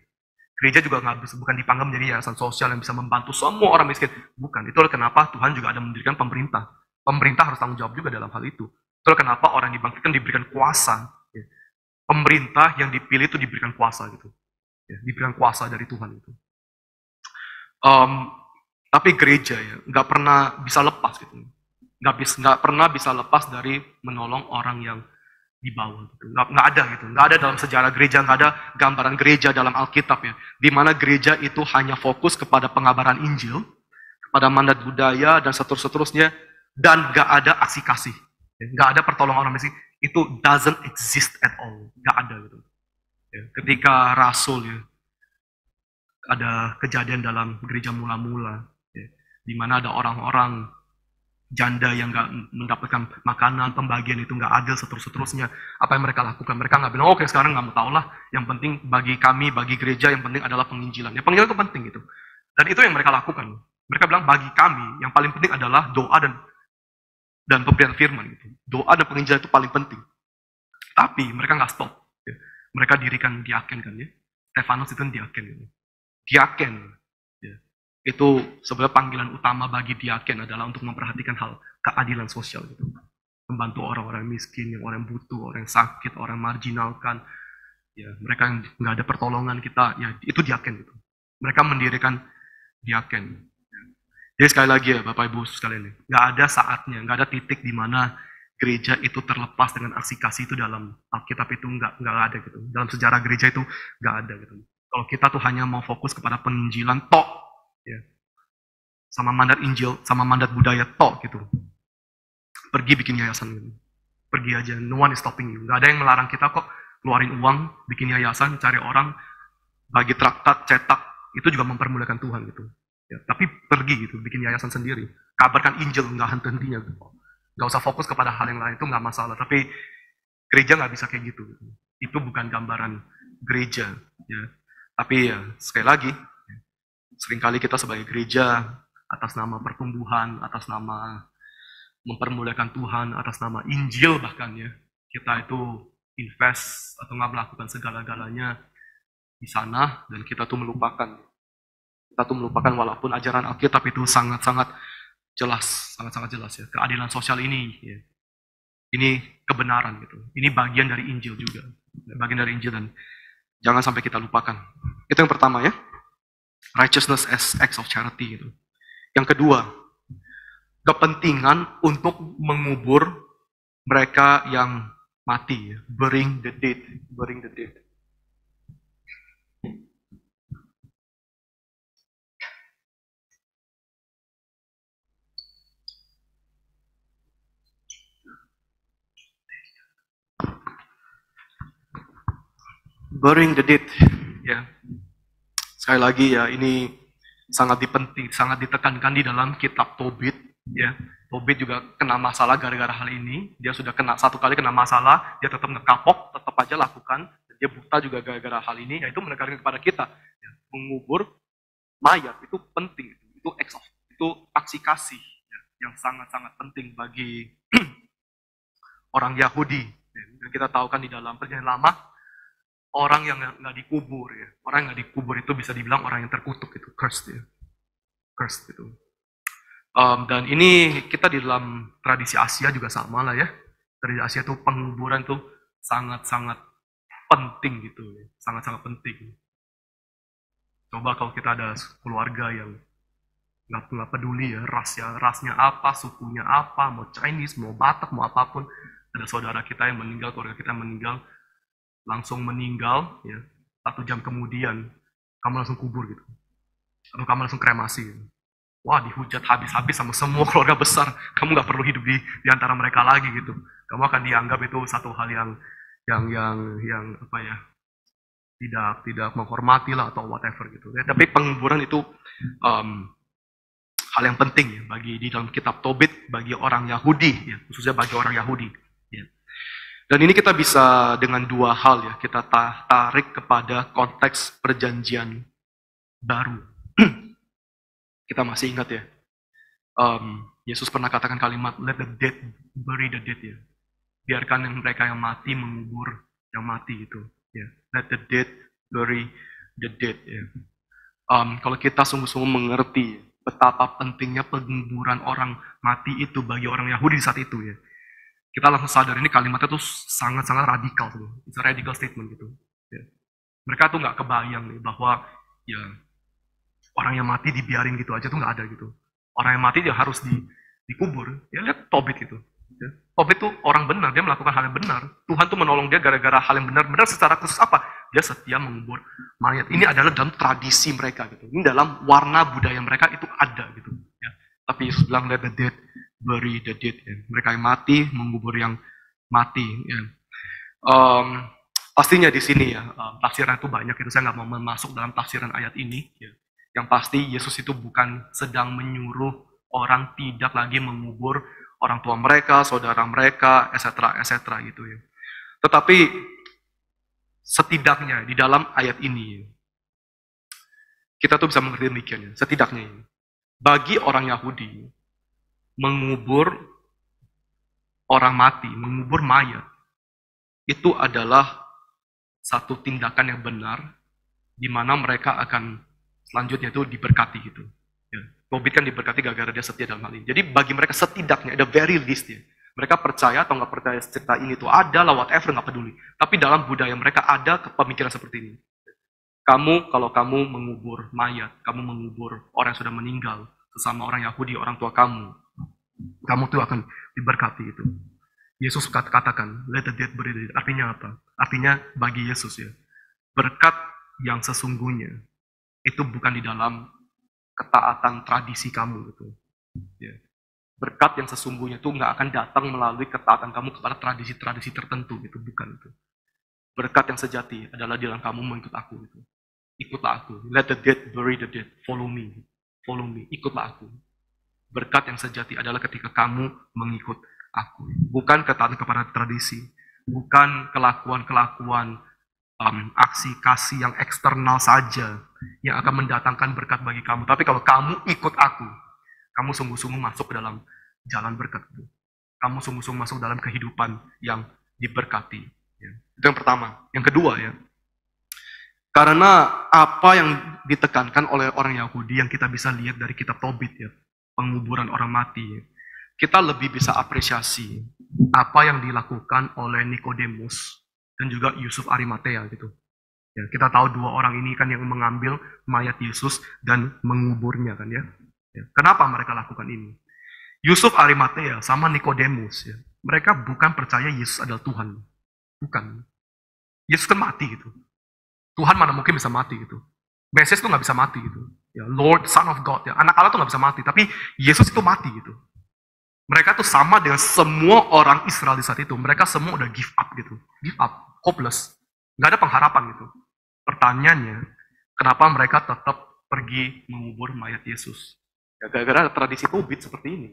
Gereja juga bukan dipanggil menjadi yayasan sosial yang bisa membantu semua orang miskin. Bukan, itulah kenapa Tuhan juga ada mendirikan pemerintah. Pemerintah harus tanggung jawab juga dalam hal itu. Itulah kenapa orang yang dibangkitkan diberikan kuasa. Ya. Pemerintah yang dipilih itu diberikan kuasa gitu. Ya, diberikan kuasa dari Tuhan itu. Tapi gereja ya nggak pernah bisa lepas gitu, nggak pernah bisa lepas dari menolong orang yang di bawah gitu. Nggak ada gitu, nggak ada dalam sejarah gereja, nggak ada gambaran gereja dalam Alkitab ya, di mana gereja itu hanya fokus kepada pengabaran Injil, kepada mandat budaya dan seterusnya, dan nggak ada aksi kasih, nggak ada pertolongan orang miskin, itu doesn't exist at all, nggak ada gitu. Ya, ketika Rasul ya ada kejadian dalam gereja mula-mula, ya, di mana ada orang-orang janda yang nggak mendapatkan makanan, pembagian itu nggak adil, seterusnya. Apa yang mereka lakukan? Mereka nggak bilang, oke sekarang nggak mau tahu lah, yang penting bagi kami, bagi gereja, yang penting adalah penginjilan. Ya penginjilan itu penting gitu. Dan itu yang mereka lakukan. Mereka bilang, bagi kami, yang paling penting adalah doa dan pemberian firman. Gitu. Doa dan penginjilan itu paling penting. Tapi mereka nggak stop. Ya. Mereka dirikan diaken kan ya. Stefanus itu diaken. Gitu. Diaken ya, itu sebenarnya panggilan utama bagi diaken adalah untuk memperhatikan hal keadilan sosial gitu, membantu orang-orang miskin, yang orang butuh, orang yang sakit, orang marginalkan, ya mereka yang nggak ada pertolongan kita, ya itu diaken gitu. Mereka mendirikan diaken. Jadi sekali lagi ya Bapak Ibu sekalian, nggak ada saatnya, nggak ada titik di mana gereja itu terlepas dengan aksi kasih itu dalam Alkitab itu nggak ada gitu. Dalam sejarah gereja itu nggak ada gitu. Kalau kita tuh hanya mau fokus kepada penginjilan tok, ya, sama mandat Injil, sama mandat budaya tok gitu, pergi bikin yayasan gitu. Pergi aja, no one is stopping you. Gak ada yang melarang kita kok keluarin uang, bikin yayasan, cari orang, bagi traktat, cetak, itu juga mempermuliakan Tuhan gitu. Ya, tapi pergi gitu, bikin yayasan sendiri. Kabarkan Injil, nggak henti-hentinya gitu. Nggak usah fokus kepada hal yang lain, itu nggak masalah. Tapi gereja nggak bisa kayak gitu. Itu bukan gambaran gereja. Ya. Tapi ya, sekali lagi, seringkali kita sebagai gereja, atas nama pertumbuhan, atas nama mempermuliakan Tuhan, atas nama Injil bahkan ya, kita itu invest atau nggak melakukan segala-galanya di sana, dan kita tuh melupakan. Kita tuh melupakan walaupun ajaran Alkitab itu sangat-sangat jelas, sangat-sangat jelas ya. Keadilan sosial ini, ya, ini kebenaran gitu. Ini bagian dari Injil juga, bagian dari Injil, dan jangan sampai kita lupakan. Itu yang pertama ya, righteousness as acts of charity gitu. Yang kedua, kepentingan untuk mengubur mereka yang mati, burying the dead, burying the dead. burying the dead. Ya. Sekali lagi ya, ini sangat ditekankan di dalam kitab Tobit. Ya. Tobit juga kena masalah gara-gara hal ini. Dia sudah satu kali kena masalah, dia tetap ngekapok, tetap aja lakukan. Dia buta juga gara-gara hal ini, yaitu menekankan kepada kita. Ya. Mengubur mayat itu penting, itu aksi kasih ya, yang sangat-sangat penting bagi orang Yahudi. Dan kita tahu kan di dalam Perjanjian Lama, orang yang nggak dikubur ya, orang yang nggak dikubur itu bisa dibilang orang yang terkutuk, itu cursed ya, cursed itu. Dan ini kita di dalam tradisi Asia juga sama lah ya. Tradisi Asia itu penguburan itu sangat-sangat penting gitu, sangat-sangat penting. Coba kalau kita ada keluarga yang nggak peduli ya rasnya apa, sukunya apa, mau Chinese, mau Batak, mau apapun, ada saudara kita yang meninggal, keluarga kita yang meninggal, langsung meninggal ya, 1 jam kemudian kamu langsung kubur gitu, atau kamu langsung kremasi gitu. Wah, dihujat habis-habis sama semua keluarga besar. Kamu nggak perlu hidup di antara mereka lagi gitu. Kamu akan dianggap itu satu hal yang apa ya, tidak menghormati lah atau whatever gitu. Ya, tapi penguburan itu hal yang penting ya bagi di dalam kitab Tobit bagi orang Yahudi ya, khususnya bagi orang Yahudi. Ya. Dan ini kita bisa dengan 2 hal ya, kita tarik kepada konteks perjanjian baru. Kita masih ingat ya, Yesus pernah katakan kalimat, let the dead bury the dead ya. Biarkan mereka yang mati mengubur yang mati itu. Ya. Let the dead bury the dead ya. Kalau kita sungguh-sungguh mengerti betapa pentingnya penguburan orang mati itu bagi orang Yahudi saat itu ya, kita langsung sadar ini kalimatnya tuh sangat-sangat radikal tuh. It's a radical statement gitu. Ya. Mereka tuh nggak kebayang nih bahwa ya orang yang mati dibiarin gitu aja tuh nggak ada gitu. Orang yang mati dia harus dikubur. Ya lihat Tobit itu. Ya. Tobit tuh orang benar, dia melakukan hal yang benar. Tuhan tuh menolong dia gara-gara hal yang benar. Benar secara khusus apa? Dia setia mengubur mayat. Ini adalah dalam tradisi mereka gitu. Ini dalam warna budaya mereka itu ada gitu. Ya. Tapi Yesus bilang let the dead bury the dead. Ya. Mereka yang mati mengubur yang mati. Ya. Pastinya di sini ya tafsiran itu banyak. Itu saya nggak mau masuk dalam tafsiran ayat ini. Ya. Yang pasti Yesus itu bukan sedang menyuruh orang tidak lagi mengubur orang tua mereka, saudara mereka, etc. gitu ya. Tetapi setidaknya di dalam ayat ini kita tuh bisa mengerti demikian ya. Setidaknya bagi orang Yahudi mengubur orang mati, mengubur mayat itu adalah satu tindakan yang benar di mana mereka akan selanjutnya itu diberkati gitu. Ya. Tobit kan diberkati gara-gara dia setia dalam hal ini. Jadi bagi mereka setidaknya, the very least ya, mereka percaya atau nggak percaya cerita ini tuh ada lah, whatever, nggak peduli. Tapi dalam budaya mereka ada pemikiran seperti ini. Kalau kamu mengubur mayat, kamu mengubur orang yang sudah meninggal, sesama orang Yahudi, orang tua kamu tuh akan diberkati itu. Yesus katakan, let the dead bury the dead. Artinya apa? Artinya bagi Yesus ya, berkat yang sesungguhnya itu bukan di dalam ketaatan tradisi kamu gitu. Ya. Berkat yang sesungguhnya itu nggak akan datang melalui ketaatan kamu kepada tradisi-tradisi tertentu gitu, bukan itu. Berkat yang sejati adalah di dalam kamu mengikut aku gitu. Ikutlah aku. Let the dead bury the dead. Follow me. Follow me. Ikutlah aku. Berkat yang sejati adalah ketika kamu mengikut aku. Bukan ketaatan kepada tradisi, bukan kelakuan-kelakuan aksi kasih yang eksternal saja yang akan mendatangkan berkat bagi kamu. Tapi kalau kamu ikut aku, kamu sungguh-sungguh masuk ke dalam jalan berkat itu. Kamu sungguh-sungguh masuk dalam kehidupan yang diberkati. Ya. Itu yang pertama. Yang kedua ya, karena apa yang ditekankan oleh orang Yahudi yang kita bisa lihat dari kitab Tobit ya, penguburan orang mati ya, kita lebih bisa apresiasi apa yang dilakukan oleh Nikodemus dan juga Yusuf Arimatea gitu. Ya, kita tahu 2 orang ini kan yang mengambil mayat Yesus dan menguburnya kan ya. Ya. Kenapa mereka lakukan ini? Yusuf Arimatea sama Nikodemus ya, mereka bukan percaya Yesus adalah Tuhan. Bukan. Yesus kan mati gitu. Tuhan mana mungkin bisa mati gitu. Mesias itu nggak bisa mati gitu. Ya, Lord, Son of God, ya. Anak Allah tuh nggak bisa mati. Tapi Yesus itu mati gitu. Mereka tuh sama dengan semua orang Israel di saat itu. Mereka semua udah give up gitu. Give up. Hopeless. Nggak ada pengharapan gitu. Pertanyaannya, kenapa mereka tetap pergi mengubur mayat Yesus? Ya, gara-gara tradisi tobit seperti ini.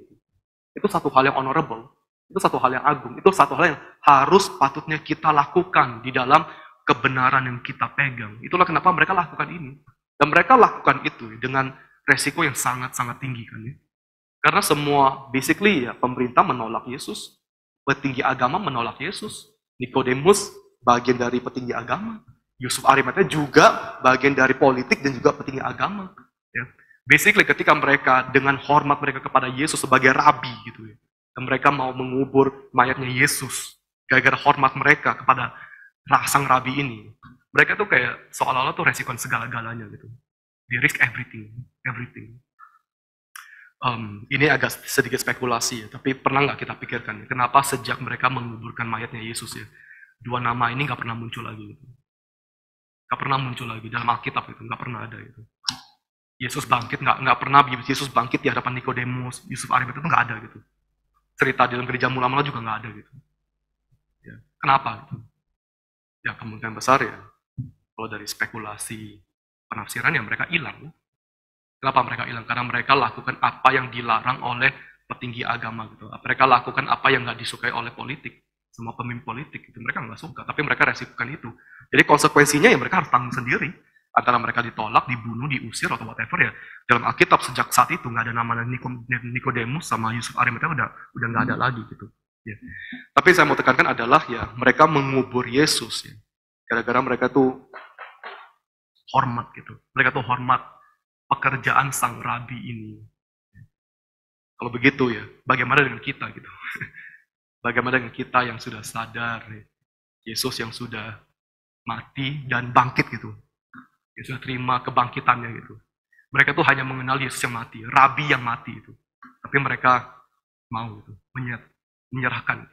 Itu satu hal yang honorable. Itu satu hal yang agung. Itu satu hal yang harus patutnya kita lakukan di dalam kebenaran yang kita pegang. Itulah kenapa mereka lakukan ini. Dan mereka lakukan itu dengan resiko yang sangat-sangat tinggi kan ya. Karena semua basically ya pemerintah menolak Yesus, petinggi agama menolak Yesus, Nikodemus bagian dari petinggi agama, Yusuf Arimatea juga bagian dari politik dan juga petinggi agama. Ya. Basically ketika mereka dengan hormat mereka kepada Yesus sebagai rabi gitu ya, dan mereka mau mengubur mayatnya Yesus gara-gara hormat mereka kepada sang rabi ini, mereka tuh kayak seolah-olah tuh resiko segala-galanya gitu. They risk everything, everything. Ini agak sedikit spekulasi ya, tapi pernah nggak kita pikirkan ya, kenapa sejak mereka menguburkan mayatnya Yesus ya, dua nama ini nggak pernah muncul lagi gitu. Nggak pernah muncul lagi dalam Alkitab itu, nggak pernah ada itu. Yesus bangkit, nggak pernah Yesus bangkit di hadapan Nikodemus, Yusuf Arimatea itu nggak ada gitu. Cerita dalam gereja mula-mula juga nggak ada gitu. Ya, kenapa gitu? Ya kemungkinan besar ya, kalau dari spekulasi penafsiran ya mereka hilang. Kenapa mereka hilang? Karena mereka lakukan apa yang dilarang oleh petinggi agama gitu. Mereka lakukan apa yang nggak disukai oleh politik, semua pemimpin politik itu mereka nggak suka, tapi mereka resikokan itu. Jadi konsekuensinya ya mereka harus tanggung sendiri. Antara mereka ditolak, dibunuh, diusir atau whatever ya. Dalam Alkitab sejak saat itu nggak ada nama Nikodemus sama Yusuf Arimatea udah nggak ada lagi gitu. Ya. Tapi saya mau tekankan adalah ya mereka mengubur Yesus ya. Gara-gara mereka tuh hormat gitu. Mereka tuh hormat pekerjaan sang rabi ini. Kalau begitu ya, bagaimana dengan kita gitu? Bagaimana dengan kita yang sudah sadar ya, Yesus yang sudah mati dan bangkit gitu. Yang sudah terima kebangkitannya gitu. Mereka tuh hanya mengenal Yesus yang mati, rabi yang mati itu. Tapi mereka mau gitu, menyerahkan.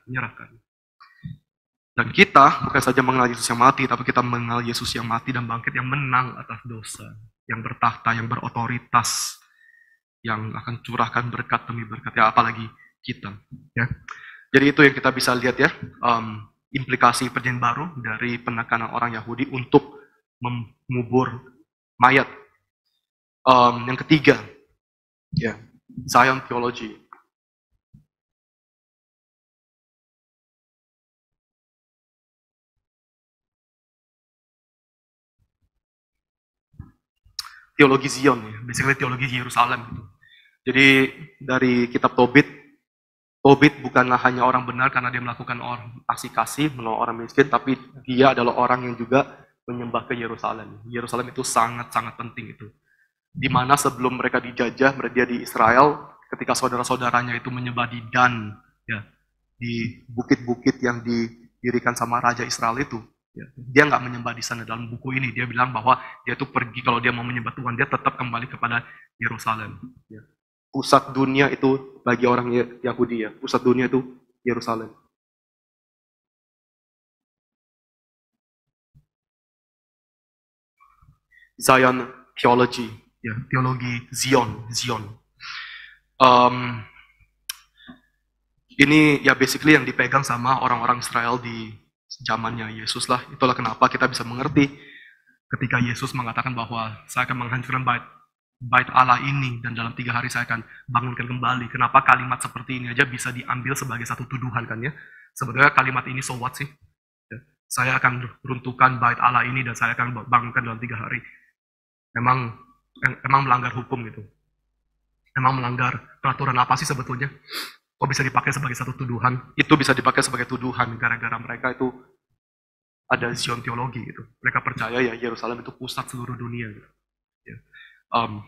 Dan kita bukan saja mengenal Yesus yang mati, tapi kita mengenal Yesus yang mati dan bangkit yang menang atas dosa, yang bertahta, yang berotoritas, yang akan curahkan berkat demi berkat, ya apalagi kita. Ya. Jadi itu yang kita bisa lihat ya, implikasi perjanjian baru dari penekanan orang Yahudi untuk mengubur mayat. Yang ketiga, ya Zion Theology. Teologi Zion ya, basically teologi Yerusalem gitu. Jadi dari kitab Tobit bukanlah hanya orang benar karena dia melakukan aksi kasih menolong orang miskin, tapi dia adalah orang yang juga menyembah ke Yerusalem. Yerusalem itu sangat-sangat penting itu. Di mana sebelum mereka dijajah, mereka di Israel, ketika saudara-saudaranya itu menyembah di Dan, ya, di bukit-bukit yang didirikan sama Raja Israel itu. Ya, dia nggak menyembah di sana. Dalam buku ini dia bilang bahwa dia tuh pergi, kalau dia mau menyembah Tuhan, dia tetap kembali kepada Yerusalem. Ya. Pusat dunia itu bagi orang Yahudi ya, pusat dunia itu Yerusalem. Zion Theology, ya, teologi Zion. Ini ya basically yang dipegang sama orang-orang Israel di zamannya Yesus lah. Itulah kenapa kita bisa mengerti ketika Yesus mengatakan bahwa saya akan menghancurkan bait Allah ini dan dalam 3 hari saya akan bangunkan kembali. Kenapa kalimat seperti ini aja bisa diambil sebagai satu tuduhan kan ya? Sebetulnya kalimat ini so what sih? Ya, saya akan runtuhkan bait Allah ini dan saya akan bangunkan dalam 3 hari. Emang melanggar hukum gitu. Emang melanggar peraturan apa sih sebetulnya? Kok bisa dipakai sebagai satu tuduhan? Itu bisa dipakai sebagai tuduhan gara-gara mereka itu ada Zion teologi gitu. Mereka percaya ya Yerusalem itu pusat seluruh dunia gitu. Ya.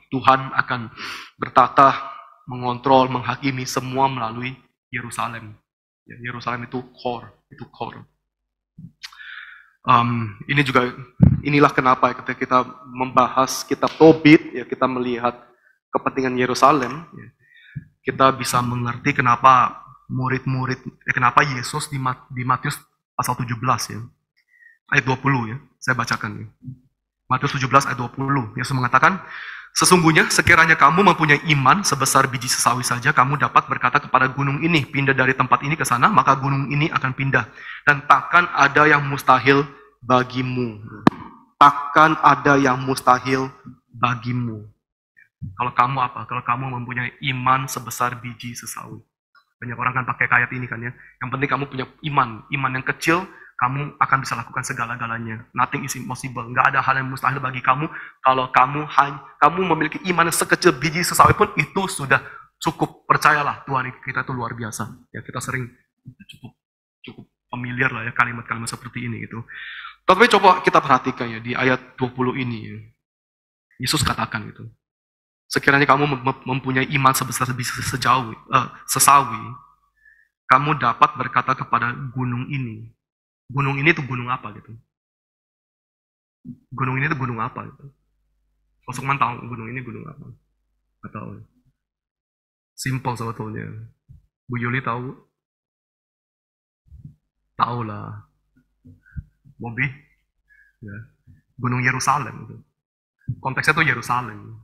Tuhan akan bertata, mengontrol, menghakimi semua melalui Yerusalem. Ya, Yerusalem itu core. Inilah kenapa ya, ketika kita membahas kitab Tobit, ya kita melihat kepentingan Yerusalem. Ya, kita bisa mengerti kenapa kenapa Yesus di Matius pasal 17 ya, ayat 20 ya, saya bacakan ya. Matius 17 ayat 20, Yesus mengatakan, sesungguhnya sekiranya kamu mempunyai iman sebesar biji sesawi saja, kamu dapat berkata kepada gunung ini, pindah dari tempat ini ke sana, maka gunung ini akan pindah. Dan takkan ada yang mustahil bagimu. Takkan ada yang mustahil bagimu. Kalau kamu apa? Kalau kamu mempunyai iman sebesar biji sesawi. Banyak orang kan pakai ayat ini kan ya. Yang penting kamu punya iman. Iman yang kecil, kamu akan bisa lakukan segala-galanya. Nothing is impossible. Nggak ada hal yang mustahil bagi kamu. Kalau kamu memiliki iman yang sekecil biji sesawi pun, itu sudah cukup. Percayalah, Tuhan kita itu luar biasa. Ya, kita sering cukup familiar lah ya kalimat-kalimat seperti ini gitu. Tapi coba kita perhatikan ya di ayat 20 ini ya. Yesus katakan gitu. Sekiranya kamu mempunyai iman sebesar sesawi, kamu dapat berkata kepada gunung ini. Gunung ini tuh gunung apa gitu? Gunung ini tuh gunung apa gitu? Sosokman tahu gunung ini gunung apa? Nggak tahu. Simple sebetulnya. Bu Yuli tahu? Tahu lah. Bobby? Ya. Gunung Yerusalem gitu. Konteksnya tuh Yerusalem.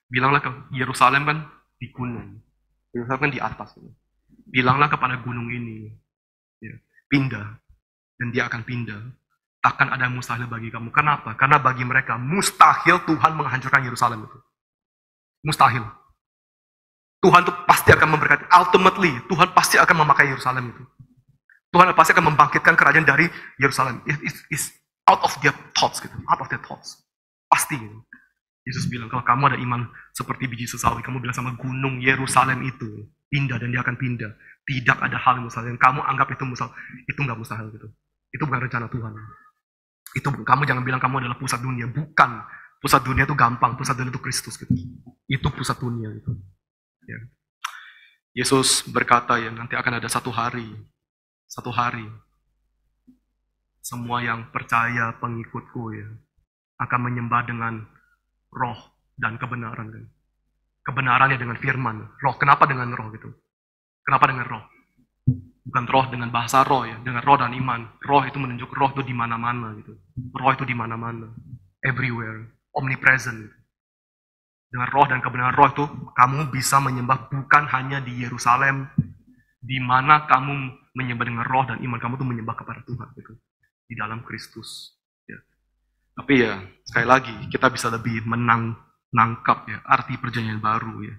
Bilanglah ke Yerusalem kan di gunung. Yerusalem kan di atas. Bilanglah kepada gunung ini. Ya, pindah. Dan dia akan pindah. Takkan ada yang mustahil bagi kamu. Kenapa? Karena bagi mereka mustahil Tuhan menghancurkan Yerusalem itu. Mustahil. Tuhan tuh pasti akan memberkati. Ultimately, Tuhan pasti akan memakai Yerusalem itu. Tuhan pasti akan membangkitkan kerajaan dari Yerusalem. It's out of their thoughts gitu. Out of their thoughts. Pasti gitu. Yesus bilang, kalau kamu ada iman seperti biji sesawi, kamu bilang sama gunung Yerusalem itu, pindah dan dia akan pindah. Tidak ada hal yang mustahil. Yang kamu anggap itu mustahil, itu nggak mustahil gitu. Itu bukan rencana Tuhan. Itu kamu jangan bilang kamu adalah pusat dunia. Bukan. Pusat dunia itu gampang. Pusat dunia itu Kristus gitu. Itu pusat dunia gitu. Ya. Yesus berkata ya, nanti akan ada satu hari, semua yang percaya pengikutku ya, akan menyembah dengan roh dan kebenaran kan. Kebenarannya dengan firman. Roh, kenapa dengan roh gitu? Kenapa dengan roh? Bukan roh dengan bahasa roh ya, dengan roh dan iman. Roh itu menunjuk roh itu di mana-mana gitu. Roh itu di mana-mana, everywhere, omnipresent. Gitu. Dengan roh dan kebenaran roh itu kamu bisa menyembah bukan hanya di Yerusalem, di mana kamu menyembah dengan roh dan iman, kamu tuh menyembah kepada Tuhan gitu. Di dalam Kristus. Ya. Tapi ya, sekali lagi, kita bisa lebih menangkap ya, arti perjanjian baru ya.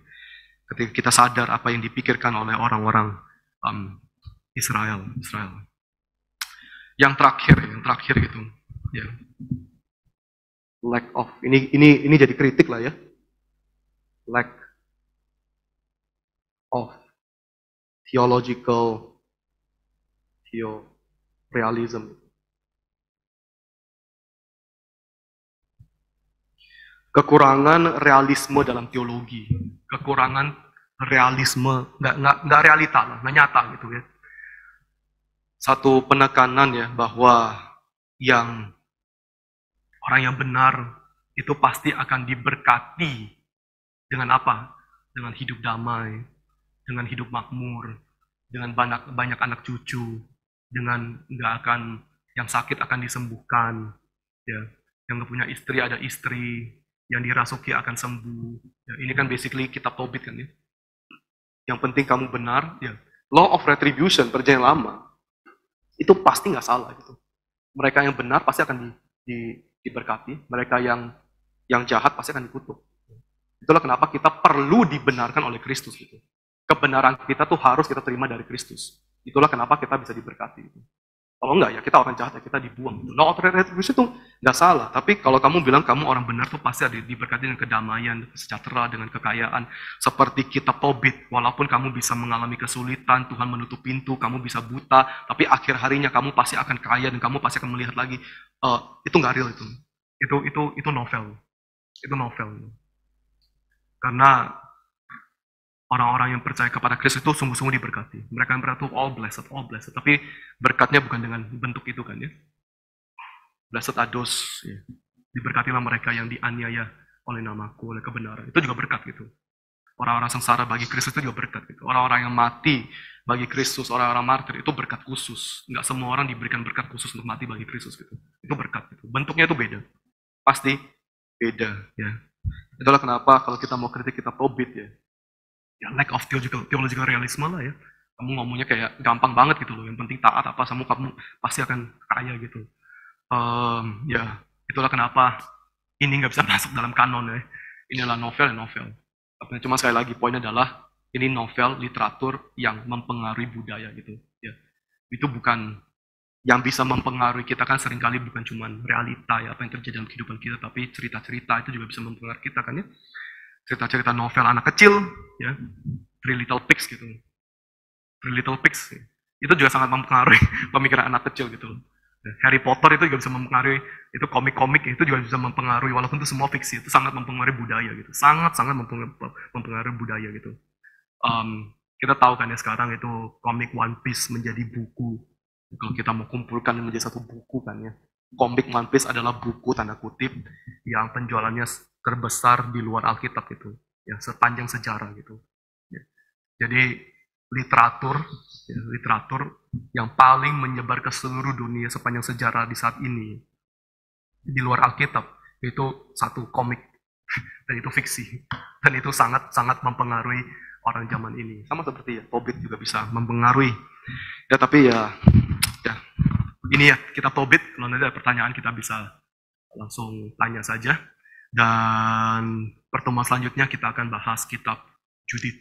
Ketika kita sadar apa yang dipikirkan oleh orang-orang Israel. Yang terakhir gitu. Ya. Lack of, ini jadi kritik lah ya. Lack of theological realism. Kekurangan realisme dalam teologi, kekurangan realisme, nggak realita lah, nggak nyata gitu ya. Satu penekanan ya bahwa orang yang benar itu pasti akan diberkati dengan apa? Dengan hidup damai, dengan hidup makmur, dengan banyak anak cucu, dengan yang sakit akan disembuhkan, ya, yang nggak punya istri ada istri, yang dirasuki akan sembuh. Ya, ini kan basically kitab Tobit kan ya. Yang penting kamu benar, ya. Law of retribution perjanjian lama itu pasti nggak salah gitu. Mereka yang benar pasti akan diberkati, mereka yang jahat pasti akan dikutuk. Itulah kenapa kita perlu dibenarkan oleh Kristus gitu. Kebenaran kita tuh harus kita terima dari Kristus. Itulah kenapa kita bisa diberkati. Kalau enggak ya kita orang jahat ya kita dibuang. Gitu. Law of retribution itu nggak salah. Tapi kalau kamu bilang kamu orang benar tuh pasti ada diberkati dengan kedamaian, sejahtera, dengan kekayaan. Seperti kitab Tobit, walaupun kamu bisa mengalami kesulitan, Tuhan menutup pintu, kamu bisa buta, tapi akhir harinya kamu pasti akan kaya dan kamu pasti akan melihat lagi. Itu nggak real itu. Itu novel. Itu novel. Karena orang-orang yang percaya kepada Kristus itu sungguh-sungguh diberkati. Mereka yang berkata all blessed. Tapi berkatnya bukan dengan bentuk itu kan ya. Blessed are those, ya. Diberkatilah mereka yang dianiaya oleh namaku, oleh kebenaran. Itu juga berkat gitu. Orang-orang sengsara bagi Kristus itu juga berkat gitu. Orang-orang yang mati bagi Kristus, orang-orang martir itu berkat khusus. Nggak semua orang diberikan berkat khusus untuk mati bagi Kristus gitu. Itu berkat gitu. Bentuknya itu beda. Pasti beda ya. Itulah kenapa kalau kita mau kritik kitab Tobit ya, lack of theological realism lah ya. Kamu ngomongnya kayak gampang banget gitu loh. Yang penting taat apa, kamu pasti akan kaya gitu. Ya, itulah kenapa ini nggak bisa masuk dalam kanon ya. Inilah novel ya novel. Tapi cuma sekali lagi poinnya adalah ini novel literatur yang mempengaruhi budaya gitu. Ya, itu bukan yang bisa mempengaruhi kita kan seringkali bukan cuma realita ya apa yang terjadi dalam kehidupan kita, tapi cerita-cerita itu juga bisa mempengaruhi kita kan ya. Cerita-cerita novel anak kecil ya, Three Little Pigs gitu. Three Little Pigs itu juga sangat mempengaruhi pemikiran anak kecil gitu. Harry Potter itu juga bisa mempengaruhi, itu komik-komik itu juga bisa mempengaruhi, walaupun itu semua fiksi, itu sangat mempengaruhi budaya gitu, sangat-sangat mempengaruhi budaya gitu. Kita tahu kan ya sekarang itu komik One Piece menjadi buku, kalau kita mau kumpulkan menjadi satu buku kan ya. Komik One Piece adalah buku tanda kutip yang penjualannya terbesar di luar Alkitab gitu, ya sepanjang sejarah gitu. Ya. Jadi literatur, ya, literatur yang paling menyebar ke seluruh dunia sepanjang sejarah di saat ini di luar Alkitab itu satu komik dan itu fiksi dan itu sangat mempengaruhi orang zaman ini, sama seperti ya Tobit juga bisa mempengaruhi ya. Tapi ya ini ya kita Tobit, kalau nanti ada pertanyaan kita bisa langsung tanya saja, dan pertemuan selanjutnya kita akan bahas kitab Judith.